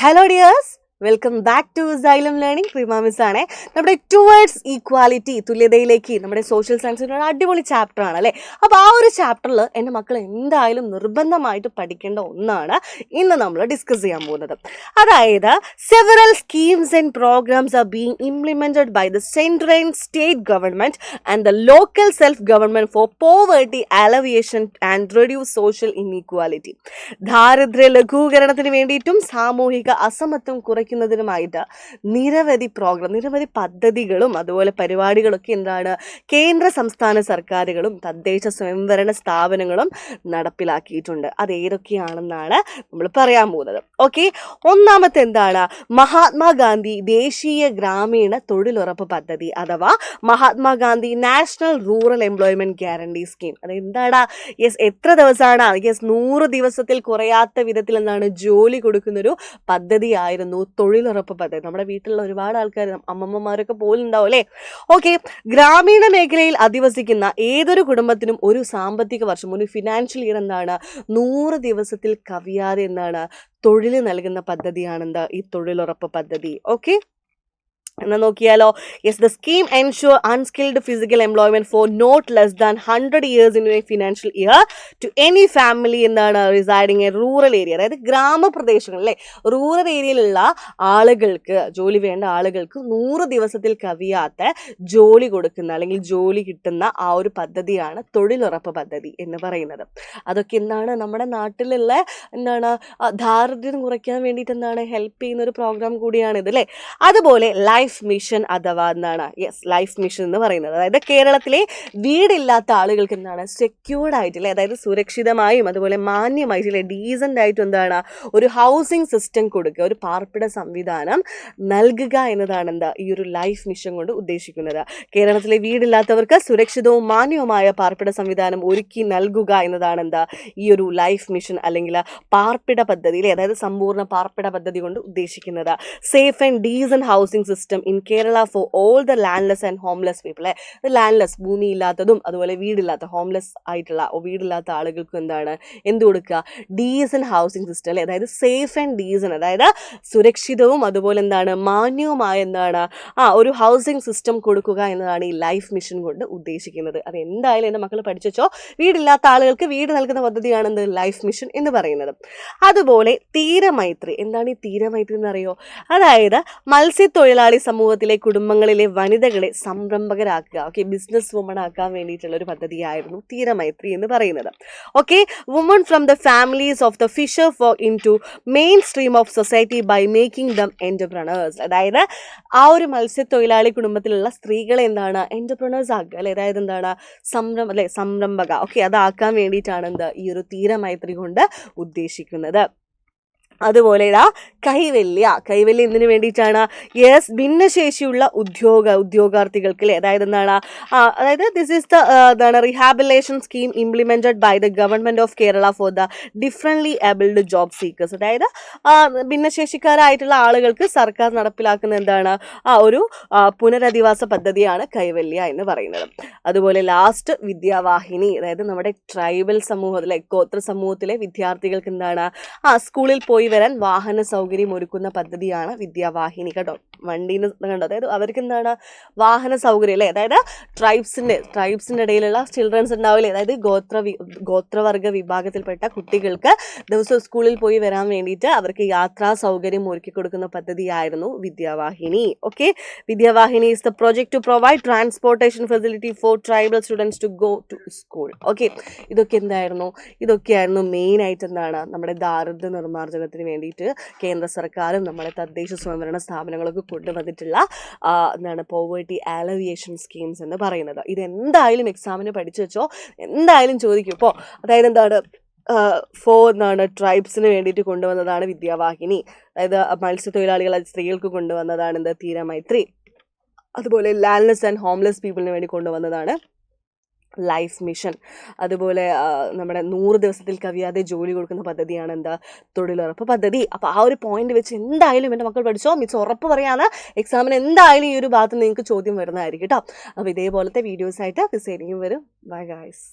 Hello dears, welcome back to Xylem learning. Preema miss ആണ്. നമ്മുടെ towards equality, തുല്യതയിലേക്ക്, നമ്മുടെ social സയൻസിൻ്റെ ഒരു അടിപൊളി ചാപ്റ്റർ ആണ് അല്ലേ. അപ്പോൾ ആ ഒരു ചാപ്റ്ററിൽ എൻ്റെ മക്കൾ എന്തായാലും നിർബന്ധമായിട്ട് പഠിക്കേണ്ട ഒന്നാണ് ഇന്ന് നമ്മൾ ഡിസ്കസ് ചെയ്യാൻ പോകുന്നത്. അതായത് several schemes and programs are being implemented by the central and state government and the local self government for poverty alleviation and reduce social inequality. ദാരിദ്ര്യ ലഘൂകരണത്തിന് വേണ്ടിയിട്ടും സാമൂഹിക അസമത്വം കുറയ്ക്കുന്നതിനുമായിട്ട് നിരവധി പദ്ധതികളും അതുപോലെ പരിപാടികളൊക്കെ എന്താണ് കേന്ദ്ര സംസ്ഥാന സർക്കാരുകളും തദ്ദേശ സ്വയംഭരണ സ്ഥാപനങ്ങളും നടപ്പിലാക്കിയിട്ടുണ്ട്. അത് ഏതൊക്കെയാണെന്നാണ് നമ്മൾ പറയാൻ പോകുന്നത്. ഓക്കെ, ഒന്നാമത്തെ എന്താണ്? മഹാത്മാഗാന്ധി ദേശീയ ഗ്രാമീണ തൊഴിലുറപ്പ് പദ്ധതി അഥവാ Mahatma Gandhi national rural employment guarantee scheme. അത് എന്താണ്? എത്ര ദിവസമാണ്? 100 ദിവസത്തിൽ കുറയാത്ത വിധത്തിൽ എന്താണ് ജോലി കൊടുക്കുന്നൊരു പദ്ധതിയായിരുന്നു തൊഴിലുറപ്പ് പദ്ധതി. നമ്മുടെ വീട്ടിലുള്ള ഒരുപാട് ആൾക്കാർ, അമ്മമ്മമാരൊക്കെ പോലുണ്ടാവും അല്ലേ. ഓക്കെ, ഗ്രാമീണ മേഖലയിൽ അധിവസിക്കുന്ന ഏതൊരു കുടുംബത്തിനും ഒരു സാമ്പത്തിക വർഷം, ഒരു ഫിനാൻഷ്യൽ ഇയർ എന്താണ് 100 ദിവസത്തിൽ കവിയാതെ എന്താണ് തൊഴിൽ നൽകുന്ന പദ്ധതിയാണെന്താ ഈ തൊഴിലുറപ്പ് പദ്ധതി. ഓക്കെ, എന്ന് നോക്കിയാലോ. The scheme ensure unskilled physical employment for not less than 100 years in a financial year to any family എന്താണ് റിസൈഡിങ് എ റൂറൽ ഏരിയ. അതായത് ഗ്രാമപ്രദേശങ്ങളിലെ റൂറൽ ഏരിയയിലുള്ള ആളുകൾക്ക്, ജോലി വേണ്ട ആളുകൾക്ക് 100 ദിവസത്തിൽ കവിയാത്ത ജോലി കൊടുക്കുന്ന അല്ലെങ്കിൽ ജോലി കിട്ടുന്ന ആ ഒരു പദ്ധതിയാണ് തൊഴിലുറപ്പ് പദ്ധതി എന്ന് പറയുന്നത്. അതൊക്കെ എന്താണ് നമ്മുടെ നാട്ടിലുള്ള എന്താണ് ദാരിദ്ര്യം കുറയ്ക്കാൻ വേണ്ടിയിട്ട് എന്താണ് ഹെൽപ്പ് ചെയ്യുന്ന ഒരു പ്രോഗ്രാം കൂടിയാണിത് അല്ലേ. അതുപോലെ ലൈഫ് മിഷൻ അഥവാ എന്താണ് ലൈഫ് മിഷൻ എന്ന് പറയുന്നത്, അതായത് കേരളത്തിലെ വീടില്ലാത്ത ആളുകൾക്ക് എന്താണ് സെക്യൂർഡ് ആയിട്ടില്ലേ, അതായത് സുരക്ഷിതമായും അതുപോലെ മാന്യമായിട്ടില്ലേ ഡീസൻ്റ് ആയിട്ടും എന്താണ് ഒരു ഹൗസിംഗ് സിസ്റ്റം കൊടുക്കുക, ഒരു പാർപ്പിട സംവിധാനം നൽകുക എന്നതാണ് എന്താ ഈ ഒരു ലൈഫ് മിഷൻ കൊണ്ട് ഉദ്ദേശിക്കുന്നത്. കേരളത്തിലെ വീടില്ലാത്തവർക്ക് സുരക്ഷിതവും മാന്യവുമായ പാർപ്പിട സംവിധാനം ഒരുക്കി നൽകുക എന്നതാണ് എന്താ ഈ ഒരു ലൈഫ് മിഷൻ അല്ലെങ്കിൽ പാർപ്പിട പദ്ധതിയിലെ, അതായത് സമ്പൂർണ്ണ പാർപ്പിട പദ്ധതി കൊണ്ട് ഉദ്ദേശിക്കുന്നത്. Safe and decent housing system in Kerala for all the landless and homeless people. Landless, ഭൂമി ഇല്ലാത്തതും അതുപോലെ വീടില്ലാത്ത ഹോംലെസ് ആയിട്ടുള്ള വീടില്ലാത്ത ആളുകൾക്കും എന്താണ് എന്ത് കൊടുക്കുക? ഡീസൻ്റ് ഹൗസിംഗ് സിസ്റ്റം അല്ലേ, അതായത് സേഫ് ആൻഡ് ഡീസൻ്റ്, അതായത് സുരക്ഷിതവും അതുപോലെ എന്താണ് മാന്യവുമായ എന്താണ് ഒരു ഹൗസിംഗ് സിസ്റ്റം കൊടുക്കുക എന്നതാണ് ഈ ലൈഫ് മിഷൻ കൊണ്ട് ഉദ്ദേശിക്കുന്നത്. അത് എന്തായാലും എൻ്റെ മക്കൾ പഠിച്ചോ. വീടില്ലാത്ത ആളുകൾക്ക് വീട് നൽകുന്ന പദ്ധതിയാണ് എന്ത് ലൈഫ് മിഷൻ എന്ന് പറയുന്നത്. അതുപോലെ തീരമൈത്രി. എന്താണ് ഈ തീരമൈത്രി എന്നറിയോ? അതായത് മത്സ്യത്തൊഴിലാളി സമൂഹത്തിലെ കുടുംബങ്ങളിലെ വനിതകളെ സംരംഭകരാക്കുക, ഓക്കെ, ബിസിനസ് വുമൺ ആക്കാൻ വേണ്ടിയിട്ടുള്ള ഒരു പദ്ധതിയായിരുന്നു തീരമൈത്രി എന്ന് പറയുന്നത്. Okay, woman from the families of the fisher for in to main stream of society by making them entrepreneurs. അതായത് ആ ഒരു മത്സ്യത്തൊഴിലാളി കുടുംബത്തിലുള്ള സ്ത്രീകളെ എന്താണ് എന്റർപ്രണേഴ്സ് ആക്കുക അല്ലെ, അതായത് എന്താണ് സംരംഭക, ഓക്കെ, അതാക്കാൻ വേണ്ടിയിട്ടാണ് എന്ത് ഈ ഒരു തീരമൈത്രി കൊണ്ട് ഉദ്ദേശിക്കുന്നത്. അതുപോലെ കൈവല്യ എന്തിനു വേണ്ടിയിട്ടാണ്? ഭിന്നശേഷിയുള്ള ഉദ്യോഗാർത്ഥികൾക്ക് അല്ലേ, അതായത് എന്താണ് അതായത് this is the rehabilitation scheme implemented by the government of Kerala for the differently abled job seekers. അതായത് ഭിന്നശേഷിക്കാരായിട്ടുള്ള ആളുകൾക്ക് സർക്കാർ നടപ്പിലാക്കുന്ന എന്താണ് ഒരു പുനരധിവാസ പദ്ധതിയാണ് കൈവല്യ എന്ന് പറയുന്നത്. അതുപോലെ ലാസ്റ്റ് വിദ്യാവാഹിനി, അതായത് നമ്മുടെ ട്രൈബൽ സമൂഹത്തിലെ ഗോത്ര സമൂഹത്തിലെ വിദ്യാർത്ഥികൾക്ക് എന്താണ് സ്കൂളിൽ പോയി വരാൻ വാഹന സൗകര്യം ഒരുക്കുന്ന പദ്ധതിയാണ് വിദ്യാവാഹിനി കേട്ടോ. വണ്ടിന്ന് കണ്ടോ, അതായത് അവർക്ക് എന്താണ് വാഹന സൗകര്യം അല്ലേ, അതായത് ട്രൈബ്സിൻ്റെ ഇടയിലുള്ള ചിൽഡ്രൻസ് ഉണ്ടാവില്ലേ, അതായത് ഗോത്രവർഗ വിഭാഗത്തിൽപ്പെട്ട കുട്ടികൾക്ക് ദിവസവും സ്കൂളിൽ പോയി വരാൻ വേണ്ടിയിട്ട് അവർക്ക് യാത്രാ സൗകര്യം ഒരുക്കി കൊടുക്കുന്ന പദ്ധതിയായിരുന്നു Vidyavahini. Okay, Vidyavahini is the project to provide transportation facility for tribal students to go to school. Okay, ഇതൊക്കെയായിരുന്നു മെയിൻ ആയിട്ട് എന്താണ് നമ്മുടെ ദാരിദ്ര്യ നിർമ്മാർജ്ജനത്തിന് വേണ്ടിയിട്ട് കേന്ദ്ര സർക്കാരും നമ്മുടെ തദ്ദേശ സ്വയംഭരണ സ്ഥാപനങ്ങളൊക്കെ കൊണ്ടുവന്നിട്ടുള്ള എന്താണ് പോവേർട്ടി അലവിയേഷൻ സ്കീംസ് എന്ന് പറയുന്നത്. ഇതെന്തായാലും എക്സാമിന് പഠിച്ചു വെച്ചോ, എന്തായാലും ചോദിക്കും. ഇപ്പോൾ അതായത് എന്താണ് എന്താണ് ട്രൈബ്സിന് വേണ്ടിയിട്ട് കൊണ്ടുവന്നതാണ് വിദ്യാവാഹിനി, അതായത് മത്സ്യത്തൊഴിലാളികളെ സ്ത്രീകൾക്ക് കൊണ്ടുവന്നതാണ് എന്ത് തീരമൈത്രി. അതുപോലെ ലാൻഡ്ലെസ് ആൻഡ് ഹോംലെസ് പീപ്പിളിന് വേണ്ടി കൊണ്ടുവന്നതാണ് ലൈഫ് മിഷൻ. അതുപോലെ നമ്മുടെ 100 ദിവസത്തിൽ കവിയാതെ ജോലി കൊടുക്കുന്ന പദ്ധതിയാണ് എന്താ തൊഴിലുറപ്പ് പദ്ധതി. അപ്പോൾ ആ ഒരു പോയിന്റ് വെച്ച് എന്തായാലും എൻ്റെ മക്കൾ പഠിച്ചോ. മിസ് ഉറപ്പ് പറയാണ് എക്സാമിന് എന്തായാലും ഈ ഒരു ഭാഗത്ത് നിങ്ങൾക്ക് ചോദ്യം വരുന്നതായിരിക്കും കേട്ടോ. അപ്പോൾ ഇതേപോലത്തെ വീഡിയോസായിട്ട് മിസ് വരും. Bye guys.